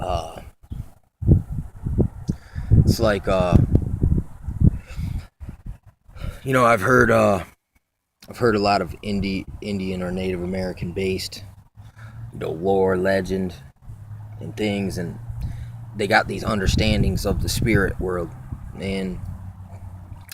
Uh, it's like I've heard a lot of Indian or Native American based lore, legend, and things, and they got these understandings of the spirit world, and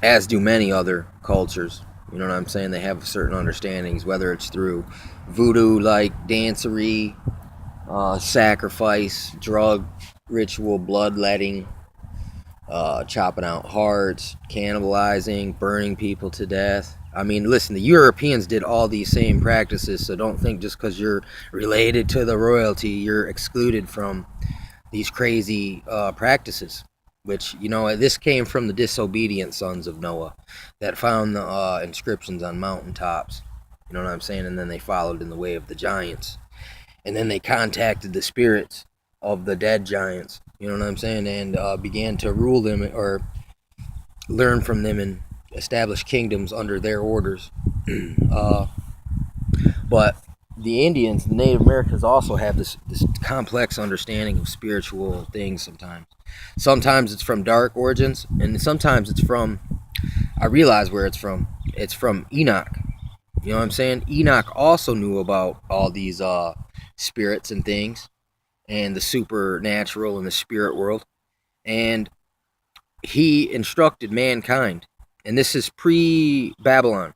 as do many other cultures. You know what I'm saying? They have certain understandings, whether it's through voodoo like dancery, sacrifice, drug ritual, bloodletting, chopping out hearts, cannibalizing, burning people to death. I mean, listen, the Europeans did all these same practices, so don't think just because you're related to the royalty, you're excluded from these crazy practices. Which, this came from the disobedient sons of Noah that found the inscriptions on mountaintops. You know what I'm saying? And then they followed in the way of the giants. And then they contacted the spirits of the dead giants. You know what I'm saying? And began to rule them or learn from them and establish kingdoms under their orders. But the Indians, the Native Americans, also have this complex understanding of spiritual things sometimes. Sometimes it's from dark origins, and sometimes it's from, I realize where it's from. It's from Enoch. You know what I'm saying? Enoch also knew about all these spirits and things, and the supernatural and the spirit world. And he instructed mankind. And this is pre-Babylon.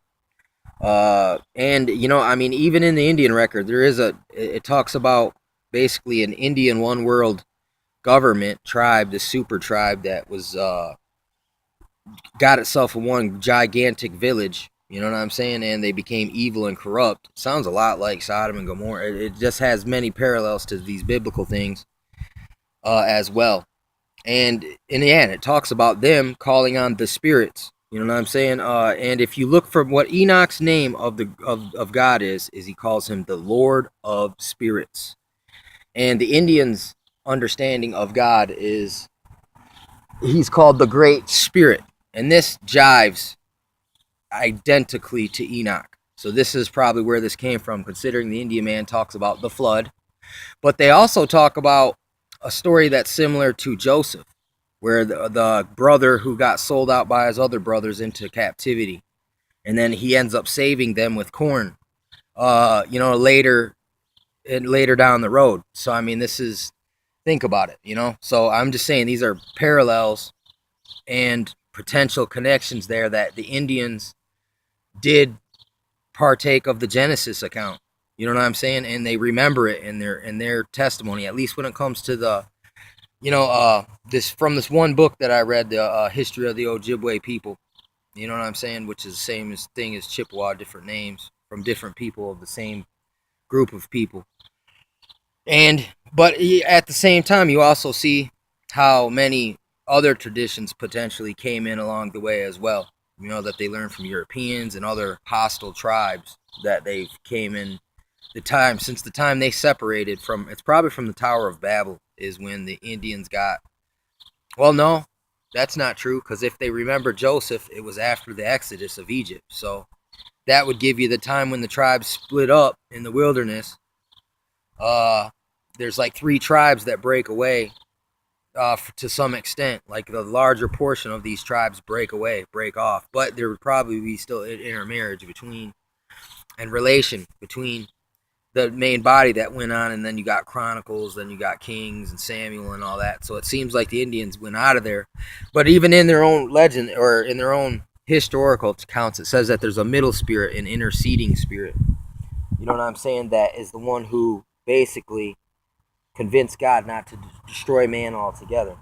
And even in the Indian record, it talks about basically an Indian one world government tribe, the super tribe that was got itself in one gigantic village. You know what I'm saying? And they became evil and corrupt. Sounds a lot like Sodom and Gomorrah. It just has many parallels to these biblical things as well. And in the end, it talks about them calling on the spirits. You know what I'm saying? And if you look for what Enoch's name of God is he calls him the Lord of Spirits. And the Indians' understanding of God is he's called the Great Spirit. And this jives identically to Enoch. So this is probably where this came from, considering the Indian man talks about the flood. But they also talk about a story that's similar to Joseph, where the brother who got sold out by his other brothers into captivity, and then he ends up saving them with corn, later down the road. So, I mean, think about it, So I'm just saying these are parallels and potential connections there that the Indians did partake of the Genesis account. You know what I'm saying? And they remember it in their testimony, at least when it comes to the, this one book that I read, the history of the Ojibwe people. You know what I'm saying? Which is the same thing as Chippewa, different names from different people of the same group of people. But at the same time, you also see how many other traditions potentially came in along the way as well. That they learned from Europeans and other hostile tribes that they came in since the time they separated from. It's probably from the Tower of Babel is when the Indians got. Well, no, that's not true, because if they remember Joseph, it was after the Exodus of Egypt. So that would give you the time when the tribes split up in the wilderness. There's like 3 tribes that break away to some extent. Like the larger portion of these tribes break off. But there would probably be still intermarriage between and relation between the main body that went on, and then you got Chronicles, then you got Kings and Samuel and all that. So it seems like the Indians went out of there. But even in their own legend or in their own historical accounts, it says that there's a middle spirit, an interceding spirit. You know what I'm saying? That is the one who basically convinced God not to destroy man altogether.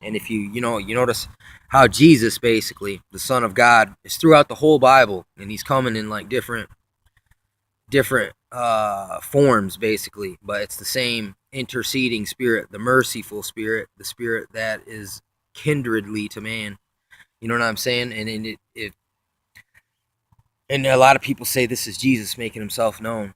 And if you notice how Jesus, basically, the Son of God, is throughout the whole Bible, and he's coming in like different forms, basically, but it's the same interceding spirit, the merciful spirit, the spirit that is kindredly to man. You know what I'm saying? And a lot of people say this is Jesus making himself known,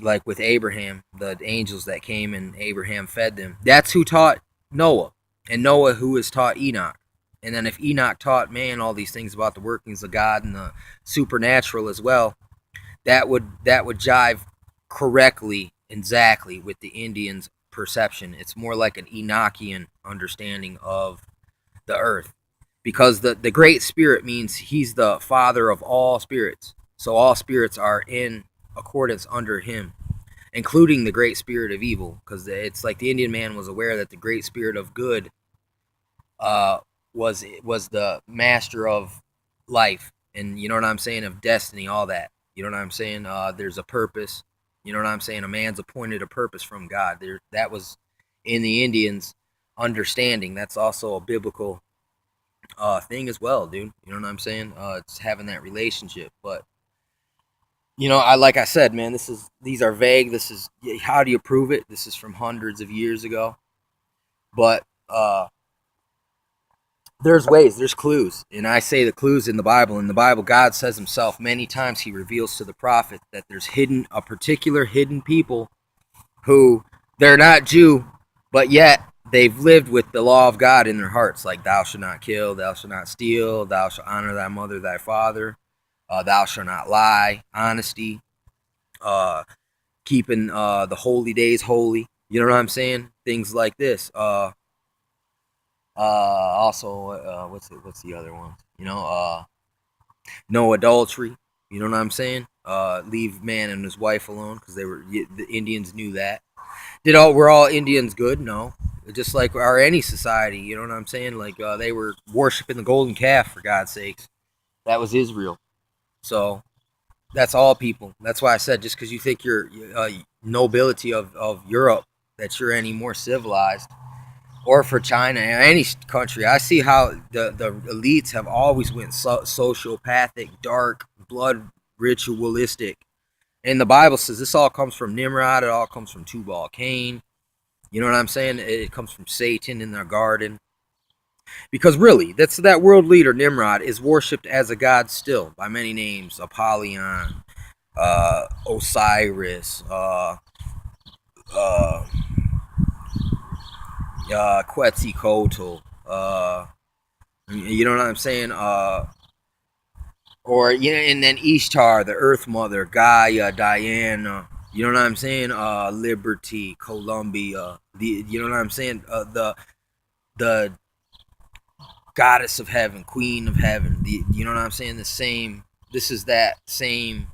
like with Abraham, the angels that came and Abraham fed them. That's who taught Noah, and Noah who has taught Enoch. And then if Enoch taught man all these things about the workings of God and the supernatural as well, that would jive correctly, exactly, with the Indians' perception. It's more like an Enochian understanding of the earth, because the Great Spirit means he's the father of all spirits. So all spirits are in accordance under him, including the Great Spirit of evil, because it's like the Indian man was aware that the Great Spirit of good uh, was the master of life, and you know what I'm saying, of destiny, all that. You know what I'm saying? There's a purpose. You know what I'm saying? A man's appointed a purpose from God. There, that was in the Indians' understanding. That's also a biblical thing as well, dude. You know what I'm saying? It's having that relationship. But you know, like I said, man, these are vague. This is, how do you prove it? This is from hundreds of years ago. But there's ways, there's clues, and I say the clues in the Bible. In the Bible, God says himself many times. He reveals to the prophet that there's a particular hidden people who, they're not Jew, but yet they've lived with the law of God in their hearts, like thou shalt not kill, thou shalt not steal, thou shalt honor thy mother, thy father, thou shalt not lie, honesty, keeping the holy days holy. You know what I'm saying? Things like this. Also, what's the other one? You know, no adultery. You know what I'm saying? Leave man and his wife alone, because the Indians knew that. Were all Indians good? No. Just like any society, you know what I'm saying? Like they were worshiping the golden calf, for God's sakes. That was Israel. So that's all people. That's why I said, just because you think you're nobility of Europe, that you're any more civilized, or for China, any country. I see how the elites have always went sociopathic, dark, blood ritualistic. And the Bible says this all comes from Nimrod. It all comes from Tubal-Cain. You know what I'm saying? It comes from Satan in their garden. Because really, that world leader, Nimrod, is worshipped as a god still by many names. Apollyon, Osiris, Quetzalcoatl, you know what I'm saying? Or, you know, and then Ishtar, the Earth Mother, Gaia, Diana. You know what I'm saying? Liberty, Columbia. You know what I'm saying? The goddess of heaven, queen of heaven. You know what I'm saying? This is that same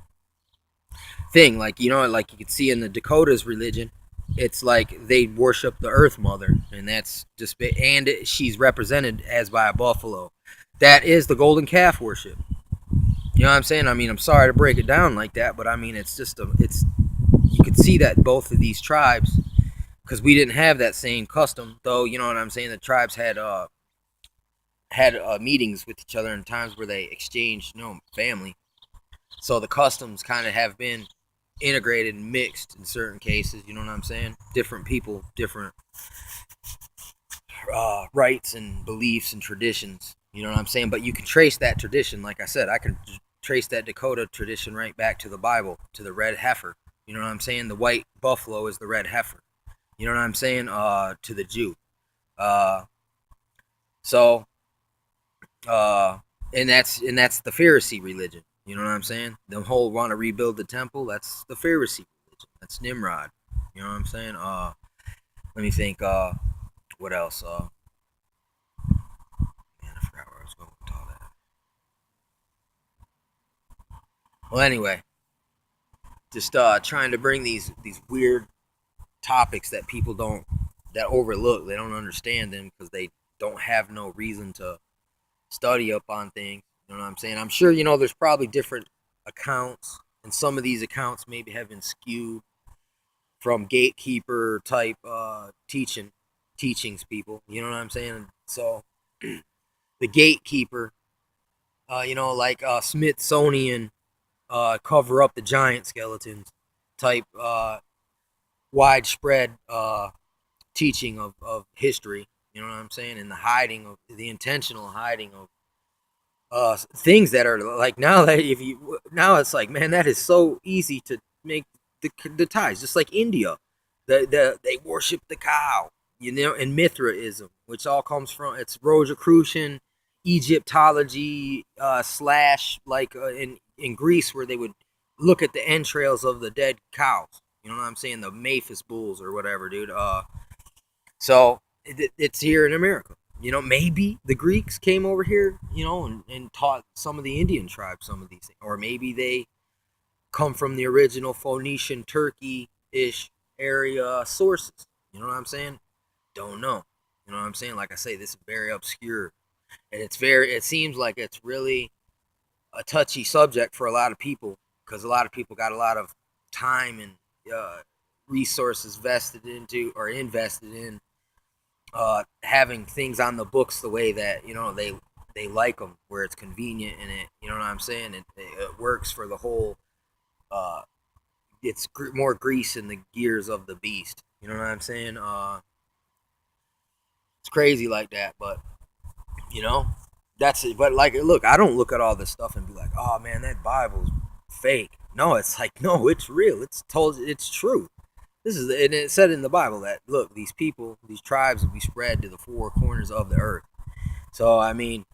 thing. Like, you know, like you can see in the Dakotas religion, it's like they worship the Earth Mother, and that's just, and she's represented as by a buffalo. That is the golden calf worship. You know what I'm saying? I mean, I'm sorry to break it down like that, but I mean, it's just you could see that both of these tribes, because we didn't have that same custom, though. You know what I'm saying? The tribes had meetings with each other in times where they exchanged, family. So the customs kind of have been integrated and mixed in certain cases. You know what I'm saying? Different people, different rights and beliefs and traditions. You know what I'm saying? But you can trace that tradition. Like I said, I can trace that Dakota tradition right back to the Bible, to the red heifer. You know what I'm saying? The white buffalo is the red heifer. You know what I'm saying? To the Jew. And that's the Pharisee religion. You know what I'm saying? The whole want to rebuild the temple. That's the Pharisee religion. That's Nimrod. You know what I'm saying? Let me think. What else? Man, I forgot where I was going with all that. Well, anyway, just trying to bring these weird topics that people that overlook. They don't understand them because they don't have no reason to study up on things. You know what I'm saying? I'm sure, there's probably different accounts, and some of these accounts maybe have been skewed from gatekeeper type teachings people. You know what I'm saying? So the gatekeeper, like Smithsonian cover up the giant skeletons type widespread teaching of history. You know what I'm saying? And the intentional hiding of things that are like, now it's like, man, that is so easy to make the ties. Just like India, they worship the cow, and Mithraism, which all comes from, it's Rosicrucian Egyptology / like in Greece, where they would look at the entrails of the dead cows. You know what I'm saying? The Memphis Bulls or whatever, dude. So it's here in America. You know, maybe the Greeks came over here, you know, and taught some of the Indian tribes some of these things, or maybe they come from the original Phoenician, Turkey-ish area sources. You know what I'm saying? Don't know. You know what I'm saying? Like I say, this is very obscure, and it's very. It seems like it's really a touchy subject for a lot of people because a lot of people got a lot of time and uh, resources vested into or invested in having things on the books the way that they like them, where it's convenient and it. You know what I'm saying? It works for the whole. Uh, it's more grease in the gears of the beast. You know what I'm saying? It's crazy like that, but you know, that's it. But like, look, I don't look at all this stuff and be like, oh man, that Bible's fake. No, it's like, no, it's real. It's told, it's true. This is, and it said in the Bible that look, these people, these tribes will be spread to the four corners of the earth. So I mean,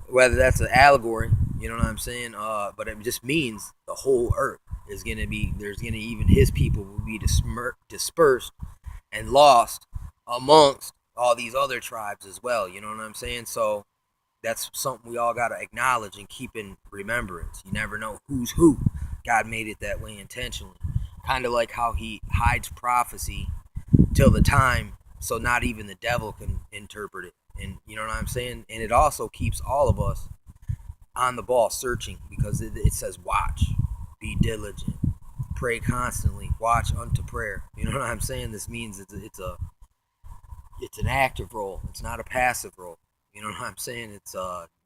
whether that's an allegory, you know what I'm saying? But it just means the whole earth is gonna be. There's gonna even his people will be dispersed and lost amongst all these other tribes as well. You know what I'm saying? So that's something we all got to acknowledge and keep in remembrance. You never know who's who. God made it that way intentionally. Kind of like how he hides prophecy till the time so not even the devil can interpret it. And you know what I'm saying? And it also keeps all of us on the ball searching because it says watch, be diligent, pray constantly, watch unto prayer. You know what I'm saying? This means it's an active role. It's not a passive role. You know what I'm saying? It's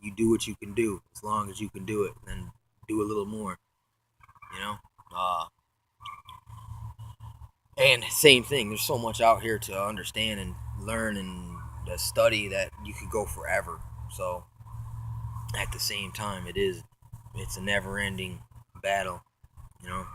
you do what you can do as long as you can do it, and then do a little more. You know, and same thing. There's so much out here to understand and learn and study that you could go forever. So at the same time, it's a never-ending battle. You know.